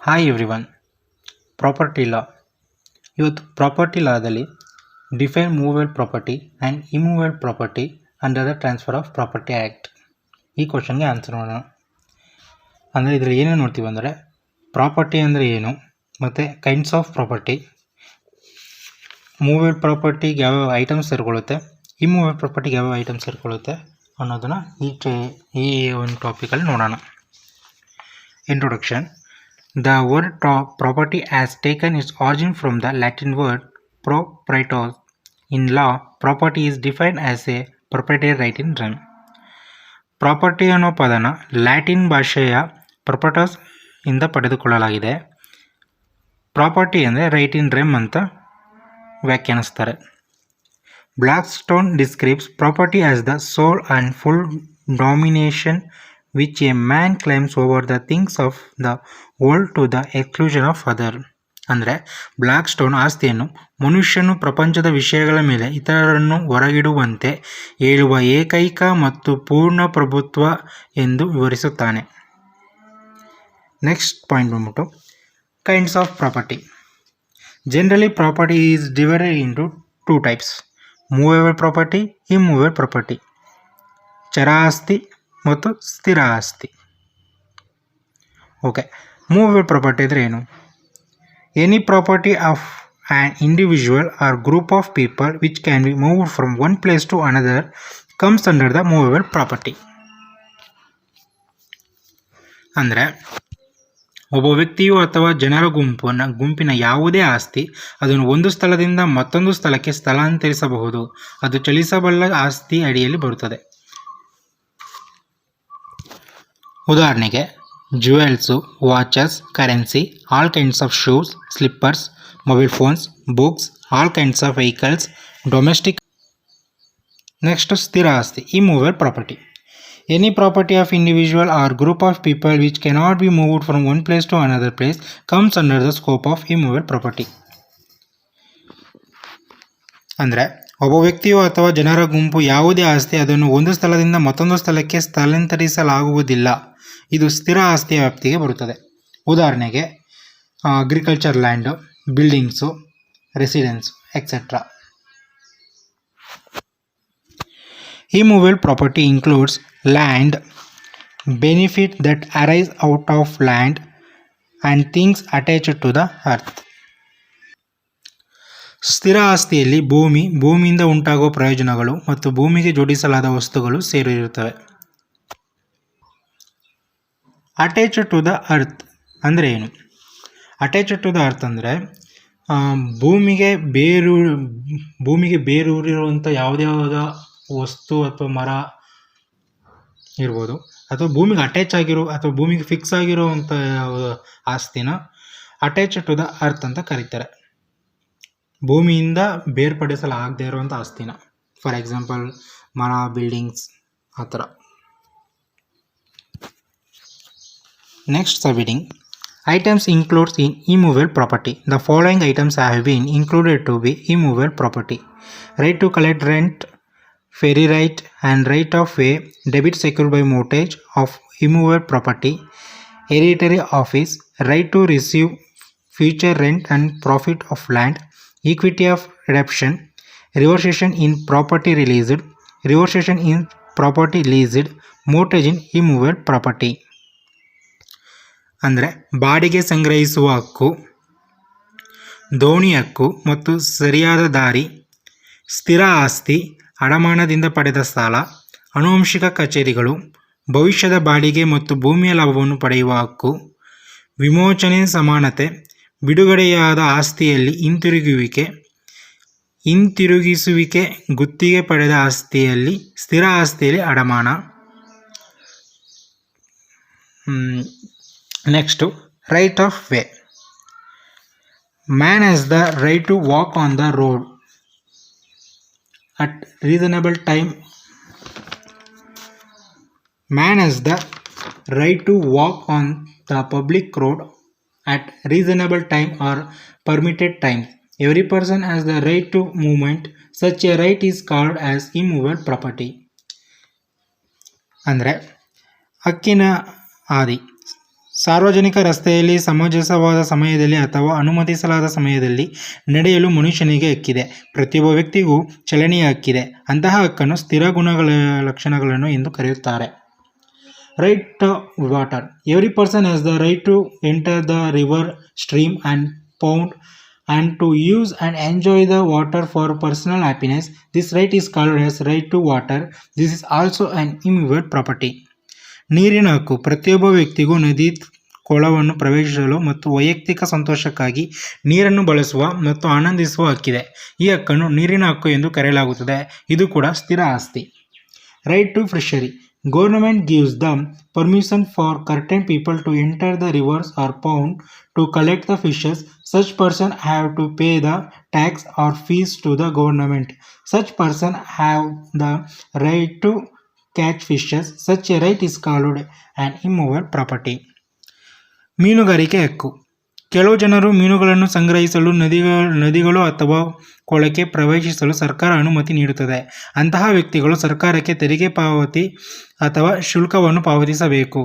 Hi everyone. Property law. ಇವತ್ತು property ಲಾದಲ್ಲಿ define movable property and immovable property under the transfer of property act. ಈ ಕ್ವಶನ್ಗೆ answer ಮಾಡೋಣ. ಅಂದರೆ ಇದರಲ್ಲಿ ಏನೇನು ನೋಡ್ತೀವಿ ಅಂದರೆ ಪ್ರಾಪರ್ಟಿ ಅಂದರೆ ಏನು, ಮತ್ತು ಕೈಂಡ್ಸ್ ಆಫ್ ಪ್ರಾಪರ್ಟಿ, ಮೂವೇಬಲ್ ಪ್ರಾಪರ್ಟಿಗೆ ಯಾವ್ಯಾವ ಐಟಮ್ಸ್ ಸೇರಿಕೊಳ್ಳುತ್ತೆ, ಇಮೂವೇಬಲ್ ಪ್ರಾಪರ್ಟಿಗೆ ಯಾವ್ಯಾವ ಐಟಮ್ಸ್ ಸೇರಿಕೊಳ್ಳುತ್ತೆ ಅನ್ನೋದನ್ನು ಈ ಒಂದು ಟಾಪಿಕಲ್ಲಿ ನೋಡೋಣ. Introduction. The word property has taken its origin from the Latin word proprietor. In law, property is defined as a proprietary right in rem. Property ಅನ್ನೋ ಪದನ Latin ಭಾಷೆಯ ಪ್ರೊಪರ್ಟಸ್ ಇಂದ ಪಡೆದುಕೊಳ್ಳಲಾಗಿದೆ. ಪ್ರಾಪರ್ಟಿ ಅಂದರೆ ರೈಟ್ ಇನ್ ರೆಮ್ ಅಂತ ವ್ಯಾಖ್ಯಾನಿಸ್ತಾರೆ. Blackstone describes property as the sole and full domination which a man claims over the things of the world to the exclusion of other. ಅಂದರೆ ಬ್ಲ್ಯಾಕ್ ಸ್ಟೋನ್ ಆಸ್ತಿಯನ್ನು ಮನುಷ್ಯನು ಪ್ರಪಂಚದ ವಿಷಯಗಳ ಮೇಲೆ ಇತರರನ್ನು ಹೊರಗಿಡುವಂತೆ ಹೇಳುವ ಏಕೈಕ ಮತ್ತು ಪೂರ್ಣ ಪ್ರಭುತ್ವ ಎಂದು ವಿವರಿಸುತ್ತಾನೆ. ನೆಕ್ಸ್ಟ್ ಪಾಯಿಂಟ್ ಬಂದ್ಬಿಟ್ಟು kinds of property. Generally property is divided into two types: movable property, immovable property. ಚರ ಆಸ್ತಿ ಮತ್ತು ಸ್ಥಿರ ಆಸ್ತಿ. ಓಕೆ, ಮೂವೇಬಲ್ ಪ್ರಾಪರ್ಟಿ ಅಂದರೆ ಏನು? Any property of an individual or group of people which can be moved from one place to another comes under the movable property. ಅಂದರೆ ಒಬ್ಬ ವ್ಯಕ್ತಿಯು ಅಥವಾ ಜನರ ಗುಂಪಿನ ಯಾವುದೇ ಆಸ್ತಿ ಅದನ್ನು ಒಂದು ಸ್ಥಳದಿಂದ ಮತ್ತೊಂದು ಸ್ಥಳಕ್ಕೆ ಸ್ಥಳಾಂತರಿಸಬಹುದು. ಅದು ಚಲಿಸಬಲ್ಲ ಆಸ್ತಿ ಅಡಿಯಲ್ಲಿ ಬರುತ್ತದೆ. ಉದಾಹರಣೆಗೆ jewels, watches, currency, all kinds of shoes, slippers, mobile phones, books, all kinds of vehicles, domestic. Next ಸ್ಥಿರ ಆಸ್ತಿ, immovable property. Any property of individual or group of people which cannot be moved from one place to another place comes under the scope of immovable property. ಅಂದರೆ ಒಬ್ಬ ವ್ಯಕ್ತಿಯು ಅಥವಾ ಜನರ ಗುಂಪು ಯಾವುದೇ ಆಸ್ತಿ ಅದನ್ನು ಒಂದು ಸ್ಥಳದಿಂದ ಮತ್ತೊಂದು ಸ್ಥಳಕ್ಕೆ ಸ್ಥಳಾಂತರಿಸಲಾಗುವುದಿಲ್ಲ. ಇದು ಸ್ಥಿರ ಆಸ್ತಿಯ ವ್ಯಾಪ್ತಿಗೆ ಬರುತ್ತದೆ. ಉದಾಹರಣೆಗೆ agriculture land, buildings, residence etcetera. Immovable property includes land, benefit that arise out of land and things attached to the earth. ಸ್ಥಿರ ಆಸ್ತಿಯಲ್ಲಿ ಭೂಮಿ, ಭೂಮಿಯಿಂದ ಉಂಟಾಗುವ ಪ್ರಯೋಜನಗಳು ಮತ್ತು ಭೂಮಿಗೆ ಜೋಡಿಸಲಾದ ವಸ್ತುಗಳು ಸೇರಿರುತ್ತವೆ. ಅಟ್ಯಾಚ್ಡ್ ಟು ದ ಅರ್ತ್ ಅಂದರೆ ಏನು? ಅಟ್ಯಾಚ್ಡ್ ಟು ದ ಅರ್ತ್ ಅಂದರೆ ಭೂಮಿಗೆ ಬೇರೂರಿರುವಂಥ ಯಾವುದೇ ವಸ್ತು ಅಥವಾ ಮರ ಇರ್ಬೋದು, ಅಥವಾ ಭೂಮಿಗೆ ಅಟ್ಯಾಚ್ ಆಗಿರೋ ಅಥವಾ ಭೂಮಿಗೆ ಫಿಕ್ಸ್ ಆಗಿರೋವಂಥ ಆಸ್ತಿನ ಅಟ್ಯಾಚ್ಡ್ ಟು ದ ಅರ್ತ್ ಅಂತ ಕರೀತಾರೆ. ಭೂಮಿಯಿಂದ ಬೇರ್ಪಡಿಸಲಾಗದೇ ಇರುವಂಥ ಆಸ್ತಿನ, ಫಾರ್ ಎಕ್ಸಾಂಪಲ್ ಮರ, ಬಿಲ್ಡಿಂಗ್ಸ್ ಆ ಥರ. Next subheading items includes in immovable property. The following items have been included to be immovable property: right to collect rent, ferry right and right of way, debit secured by mortgage of immovable property, hereditary office, right to receive future rent and profit of land, equity of redemption, reversion in property released, reversion in property leased, mortgage in immovable property. ಅಂದರೆ ಬಾಡಿಗೆ ಸಂಗ್ರಹಿಸುವ ಹಕ್ಕು, ದೋಣಿ ಹಕ್ಕು ಮತ್ತು ಸರಿಯಾದ ದಾರಿ, ಸ್ಥಿರ ಆಸ್ತಿ, ಅಡಮಾನದಿಂದ ಪಡೆದ ಸಾಲ, ಆನುವಂಶಿಕ ಕಚೇರಿಗಳು, ಭವಿಷ್ಯದ ಬಾಡಿಗೆ ಮತ್ತು ಭೂಮಿಯ ಲಾಭವನ್ನು ಪಡೆಯುವ ಹಕ್ಕು, ವಿಮೋಚನೆ, ಸಮಾನತೆ, ಬಿಡುಗಡೆಯಾದ ಆಸ್ತಿಯಲ್ಲಿ ಹಿಂತಿರುಗಿಸುವಿಕೆ, ಗುತ್ತಿಗೆ ಪಡೆದ ಆಸ್ತಿಯಲ್ಲಿ, ಸ್ಥಿರ ಆಸ್ತಿಯಲ್ಲಿ ಅಡಮಾನ. Next right of way. Man has the right to walk on the road at reasonable time. Man has the right to walk on the public road at reasonable time or permitted time. Every person has the right to movement. Such a right is called as immovable property. ಅಂದರೆ ಹಕ್ಕಿನ ಆದಿ ಸಾರ್ವಜನಿಕ ರಸ್ತೆಯಲ್ಲಿ ಸಮಂಜಸವಾದ ಸಮಯದಲ್ಲಿ ಅಥವಾ ಅನುಮತಿಸಲಾದ ಸಮಯದಲ್ಲಿ ನಡೆಯಲು ಮನುಷ್ಯನಿಗೆ ಹಕ್ಕಿದೆ. ಪ್ರತಿಯೊಬ್ಬ ವ್ಯಕ್ತಿಗೂ ಚಲನೆಯ ಹಕ್ಕಿದೆ. ಅಂತಹ ಹಕ್ಕನ್ನು ಸ್ಥಿರ ಗುಣಗಳ ಲಕ್ಷಣಗಳನ್ನು ಎಂದು ಕರೆಯುತ್ತಾರೆ. Right to water. Every person has the right to enter the river, stream and pound and to use and enjoy the water for personal happiness. This right is called as right to water. This is also an immovable property. ನೀರಿನ ಹಕ್ಕು. ಪ್ರತಿಯೊಬ್ಬ ವ್ಯಕ್ತಿಗೂ ನದಿ, ಕೊಳವನ್ನು ಪ್ರವೇಶಿಸಲು ಮತ್ತು ವೈಯಕ್ತಿಕ ಸಂತೋಷಕ್ಕಾಗಿ ನೀರನ್ನು ಬಳಸುವ ಮತ್ತು ಆನಂದಿಸುವ ಹಕ್ಕಿದೆ. ಈ ಹಕ್ಕನ್ನು ನೀರಿನ ಹಕ್ಕು ಎಂದು ಕರೆಯಲಾಗುತ್ತದೆ. ಇದು ಕೂಡ ಸ್ಥಿರ ಆಸ್ತಿ. Right to fishery. Government gives them permission for certain people to enter the rivers or pond to collect the fishes. Such person have to pay the tax or fees to the government. Such person have the right to catch fishes. Such a right is called an immovable property. ಮೀನುಗಾರಿಕೆ ಹಕ್ಕು. ಕೆಲವು ಜನರು ಮೀನುಗಳನ್ನು ಸಂಗ್ರಹಿಸಲು ನದಿಗಳು ಅಥವಾ ಕೊಳಕ್ಕೆ ಪ್ರವೇಶಿಸಲು ಸರ್ಕಾರ ಅನುಮತಿ ನೀಡುತ್ತದೆ. ಅಂತಹ ವ್ಯಕ್ತಿಗಳು ಸರ್ಕಾರಕ್ಕೆ ತೆರಿಗೆ ಪಾವತಿ ಅಥವಾ ಶುಲ್ಕವನ್ನು ಪಾವತಿಸಬೇಕು.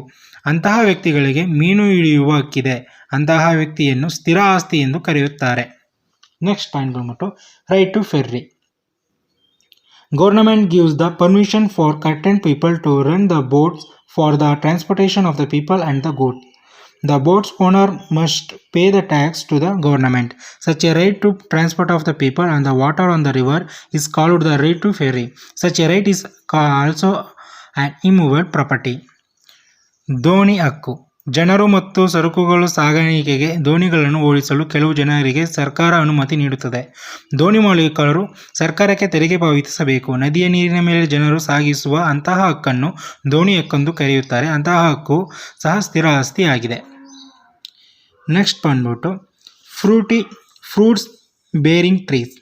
ಅಂತಹ ವ್ಯಕ್ತಿಗಳಿಗೆ ಮೀನು ಹಿಡಿಯುವ ಹಕ್ಕಿದೆ. ಅಂತಹ ವ್ಯಕ್ತಿಯನ್ನು ಸ್ಥಿರ ಆಸ್ತಿ ಎಂದು ಕರೆಯುತ್ತಾರೆ. ನೆಕ್ಸ್ಟ್ ಪಾಯಿಂಟ್ ಬಂದ್ಬಿಟ್ಟು right to ferry. Government gives the permission for certain people to run the boats for the transportation of the people and the goods. The boat's owner must pay the tax to the government. Such a right to transport of the people and the water on the river is called the right to ferry. Such a right is also an immovable property. ದೋಣಿ ಹಕ್ಕು. ಜನರು ಮತ್ತು ಸರಕುಗಳ ಸಾಗಾಣಿಕೆಗೆ ದೋಣಿಗಳನ್ನು ಓಡಿಸಲು ಕೆಲವು ಜನರಿಗೆ ಸರ್ಕಾರ ಅನುಮತಿ ನೀಡುತ್ತದೆ. ದೋಣಿ ಮಾಲೀಕರು ಸರ್ಕಾರಕ್ಕೆ ತೆರಿಗೆ ಪಾವತಿಸಬೇಕು. ನದಿಯ ನೀರಿನ ಮೇಲೆ ಜನರು ಸಾಗಿಸುವ ಅಂತಹ ಹಕ್ಕನ್ನು ದೋಣಿ ಹಕ್ಕೆಂದು ಕರೆಯುತ್ತಾರೆ. ಅಂತಹ ಹಕ್ಕು ಸಹ ಸ್ಥಿರ ಆಸ್ತಿ ಆಗಿದೆ. ನೆಕ್ಸ್ಟ್ ಬಂದ್ಬಿಟ್ಟು fruits bearing trees.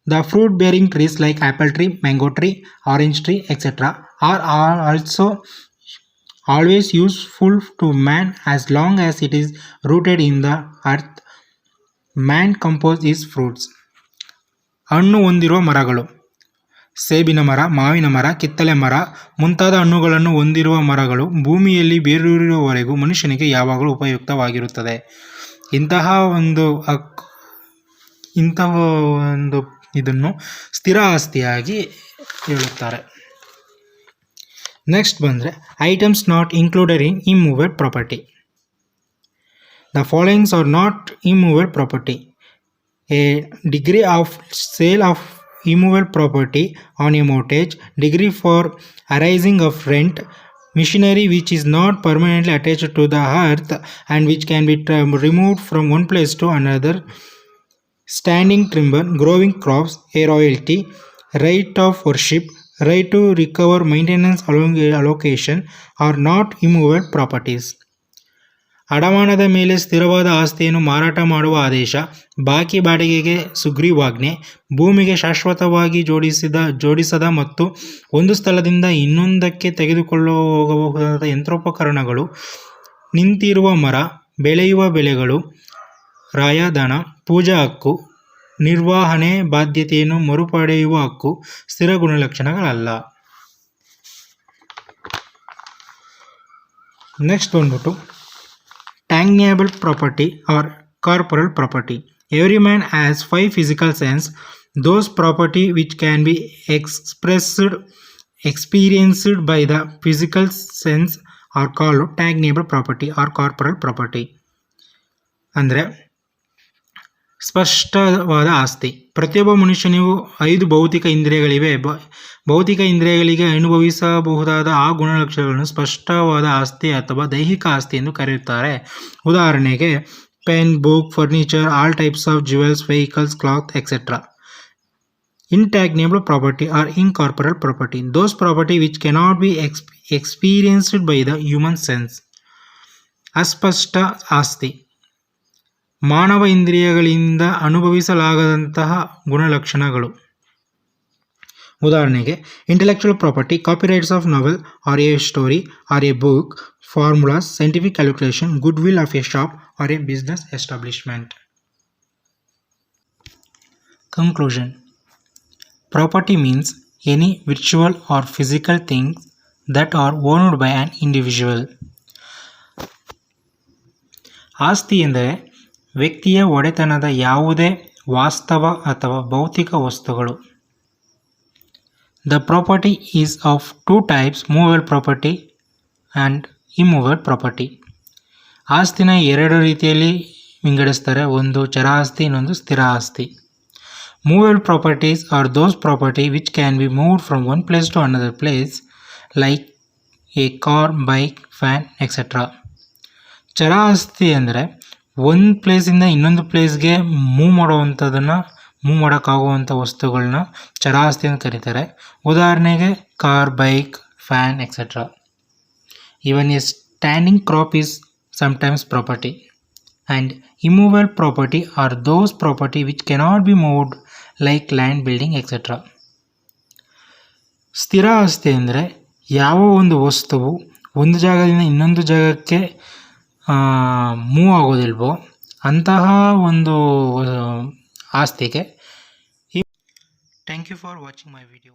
The fruit bearing trees like apple tree, mango tree, orange tree, etc. are also always useful to man as long as it is rooted in the earth. Man composes his fruits. ಹಣ್ಣು ಹೊಂದಿರುವ ಮರಗಳು. ಸೇಬಿನ ಮರ, ಮಾವಿನ ಮರ, ಕಿತ್ತಳೆ ಮರ ಮುಂತಾದ ಹಣ್ಣುಗಳನ್ನು ಹೊಂದಿರುವ ಮರಗಳು ಭೂಮಿಯಲ್ಲಿ ಬೇರೂರಿರುವವರೆಗೂ ಮನುಷ್ಯನಿಗೆ ಯಾವಾಗಲೂ ಉಪಯುಕ್ತವಾಗಿರುತ್ತದೆ. ಇಂತಹ ಒಂದು ಇದನ್ನು ಸ್ಥಿರ ಆಸ್ತಿಯಾಗಿ ಹೇಳುತ್ತಾರೆ. ನೆಕ್ಸ್ಟ್ ಬಂದರೆ items not included in immovable property. The followings are not immovable property. A degree of sale of immovable property on a mortgage, degree for arising of rent, machinery which is not permanently attached to the earth and which can be removed from one place to another, standing timber, growing crops, a royalty, right of worship, right to recover maintenance allocation are not immovable properties. ಅಡಮಾನದ ಮೇಲೆ ಸ್ಥಿರವಾದ ಆಸ್ತಿಯನ್ನು ಮಾರಾಟ ಮಾಡುವ ಆದೇಶ, ಬಾಕಿ ಬಾಡಿಗೆಗೆ ಸುಗ್ರೀವಾಜ್ಞೆ, ಭೂಮಿಗೆ ಶಾಶ್ವತವಾಗಿ ಜೋಡಿಸದ ಮತ್ತು ಒಂದು ಸ್ಥಳದಿಂದ ಇನ್ನೊಂದಕ್ಕೆ ತೆಗೆದುಕೊಳ್ಳಬಹುದಾದ ಯಂತ್ರೋಪಕರಣಗಳು, ನಿಂತಿರುವ ಮರ, ಬೆಳೆಯುವ ಬೆಳೆಗಳು, ರಾಯಧನ, ಪೂಜಾ ಹಕ್ಕು, ನಿರ್ವಹಣೆ ಬಾಧ್ಯತೆಯನ್ನು ಮರುಪಡೆಯುವ ಹಕ್ಕು ಸ್ಥಿರ ಗುಣಲಕ್ಷಣಗಳಲ್ಲ. ನೆಕ್ಸ್ಟ್ ಬಂದ್ಬಿಟ್ಟು tangible property or corporeal property. Every man has 5 physical senses. Those property which can be experienced by the physical sense are called tangible property or corporeal property. ಅಂದರೆ ಸ್ಪಷ್ಟವಾದ ಆಸ್ತಿ. ಪ್ರತಿಯೊಬ್ಬ ಮನುಷ್ಯನಿಗೂ 5 ಭೌತಿಕ ಇಂದ್ರಿಯಗಳಿವೆ. ಭೌತಿಕ ಇಂದ್ರಿಯಗಳಿಗೆ ಅನುಭವಿಸಬಹುದಾದ ಆ ಗುಣಲಕ್ಷಣಗಳನ್ನು ಸ್ಪಷ್ಟವಾದ ಆಸ್ತಿ ಅಥವಾ ದೈಹಿಕ ಆಸ್ತಿ ಎಂದು ಕರೆಯುತ್ತಾರೆ. ಉದಾಹರಣೆಗೆ pen, book, furniture, all types of jewels, vehicles, cloth, etcetera. Intangible property or incorporeal property. Those property which cannot be experienced by the human sense. ಅಸ್ಪಷ್ಟ ಆಸ್ತಿ. ಮಾನವ ಇಂದ್ರಿಯಗಳಿಂದ ಅನುಭವಿಸಲಾಗದಂತಹ ಗುಣಲಕ್ಷಣಗಳು. ಉದಾಹರಣೆಗೆ intellectual property, copyrights of novel or a story or a book, formulas, scientific calculation, goodwill of a shop or a business establishment. Conclusion. Property means any virtual or physical things that are owned by an individual. ಆಸ್ತಿ ಎಂದರೆ ವ್ಯಕ್ತಿಯ ಒಡೆತನದ ಯಾವುದೇ ವಾಸ್ತವ ಅಥವಾ ಭೌತಿಕ ವಸ್ತುಗಳು. The property is of two types, movable property and immovable property. ಆಸ್ತಿನ ಎರಡು ರೀತಿಯಲ್ಲಿ ವಿಂಗಡಿಸ್ತಾರೆ, ಒಂದು ಚರ ಆಸ್ತಿ, ಇನ್ನೊಂದು ಸ್ಥಿರ ಆಸ್ತಿ. Movable properties are those property which can be moved from one place to another place like a car, bike, fan etcetera. ಚರ ಆಸ್ತಿ ಅಂದರೆ ಒಂದು ಪ್ಲೇಸಿಂದ ಇನ್ನೊಂದು ಪ್ಲೇಸ್ಗೆ ಮೂವ್ ಮಾಡೋಕ್ಕಾಗುವಂಥ ವಸ್ತುಗಳನ್ನ ಚರ ಆಸ್ತಿ ಅಂತ ಕರೀತಾರೆ. ಉದಾಹರಣೆಗೆ car, bike, fan etcetera. Even A standing crop is sometimes property. And immovable property are those property which cannot be moved like land, building, etc. ಸ್ಥಿರ ಆಸ್ತಿ ಅಂದರೆ ಯಾವ ಒಂದು ವಸ್ತುವು ಒಂದು ಜಾಗದಿಂದ ಇನ್ನೊಂದು ಜಾಗಕ್ಕೆ ಮೂವ್ ಆಗೋದಿಲ್ವೋ ಅಂತಹ ಒಂದು ಆಸ್ತಿಗೆ. Thank you for watching my video.